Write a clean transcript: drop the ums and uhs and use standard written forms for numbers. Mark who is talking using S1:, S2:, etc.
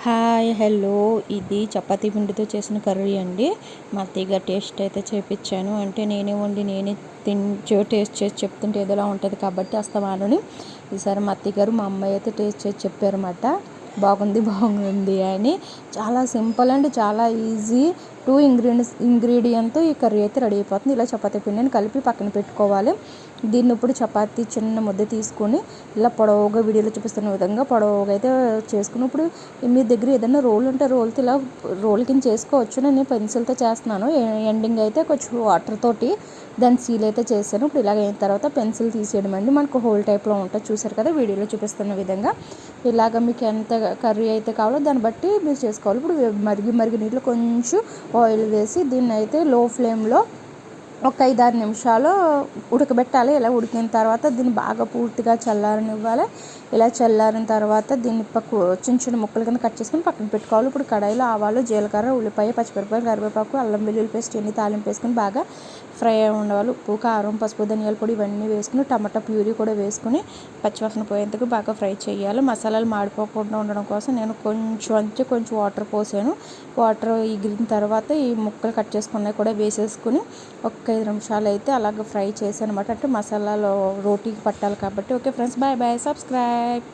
S1: Hi hello ఇది చపాతీ పిండితో చేసిన కర్రీ అండి. మా అత్తయ్య టేస్ట్ అయితే చేపించాను. అంటే నేనే వండి నేనే టేస్ట్ చేసి చెప్తుంటే ఏదోలా ఉంటుంది కాబట్టి అస్తమానని ఈసారి మా అత్తయ్య గారు మా అమ్మాయి అయితే టేస్ట్ చేసి చెప్పారన్నమాట. బాగుంది అని. చాలా సింపుల్ అండ్ చాలా ఈజీ. 2 ఇంగ్రీడియంట్తో ఈ కర్రీ అయితే రెడీ అయిపోతుంది. ఇలా చపాతీ పిండిని కలిపి పక్కన పెట్టుకోవాలి. దీన్ని ఇప్పుడు చపాతీ చిన్న ముద్ద తీసుకొని ఇలా పొడవుగా వీడియోలో చూపిస్తున్న విధంగా పొడవుగా అయితే చేసుకుని, ఇప్పుడు మీ దగ్గర ఏదైనా రోల్ ఉంటే రోల్తో ఇలా రోల్ కింద చేసుకోవచ్చు. నేను పెన్సిల్తో చేస్తున్నాను. ఎండింగ్ అయితే కొంచెం వాటర్ తోటి దాన్ని సీల్ అయితే చేశాను. ఇప్పుడు ఇలాగ అయిన తర్వాత పెన్సిల్ తీసేయడం అండి. మనకు హోల్ టైప్లో ఉంటుంది, చూసారు కదా వీడియోలో చూపిస్తున్న విధంగా. ఇలాగ మీకు ఎంత కర్రీ అయితే కావాలో దాన్ని బట్టి మీరు చేసుకోవాలి. ఇప్పుడు మరిగి నీళ్ళు కొంచెం ఆయిల్ వేసి దీన్ని అయితే లో ఫ్లేమ్లో ఒక 5-6 నిమిషాలు ఉడకబెట్టాలి. ఇలా ఉడికిన తర్వాత దీన్ని బాగా పూర్తిగా చల్లారనివ్వాలి. ఇలా చల్లారిన తర్వాత దీన్ని చిన్న చిన్న ముక్కల కింద కట్ చేసుకుని పక్కన పెట్టుకోవాలి. ఇప్పుడు కడాయిలో ఆవాలు, జీలకర్ర, ఉల్లిపాయ, పచ్చిమిరపకాయలు, కరివేపాకు, అల్లం వెల్లుల్లి పేస్ట్ ఇన్ని తాలింపు వేసుకుని బాగా ఫ్రై అయి ఉండవాలి. ఉప్పు, కారం, పసుపు, ధనియాల పొడి ఇవన్నీ వేసుకుని టమాటా ప్యూరీ కూడా వేసుకుని పచ్చివాసన పోయేందుకు బాగా ఫ్రై చేయాలి. మసాలాలు మాడిపోకుండా ఉండడం కోసం నేను కొంచెం వాటర్ పోసాను. వాటర్ ఎగిరిన తర్వాత ఈ ముక్కలు కట్ చేసుకున్నవి కూడా వేసేసుకుని ఒక 5 నిమిషాలు అయితే అలాగ ఫ్రై చేశాను అనమాట. అంటే మసాలాలో రోటీకి పట్టాలి కాబట్టి. Okay friends, bye bye, subscribe.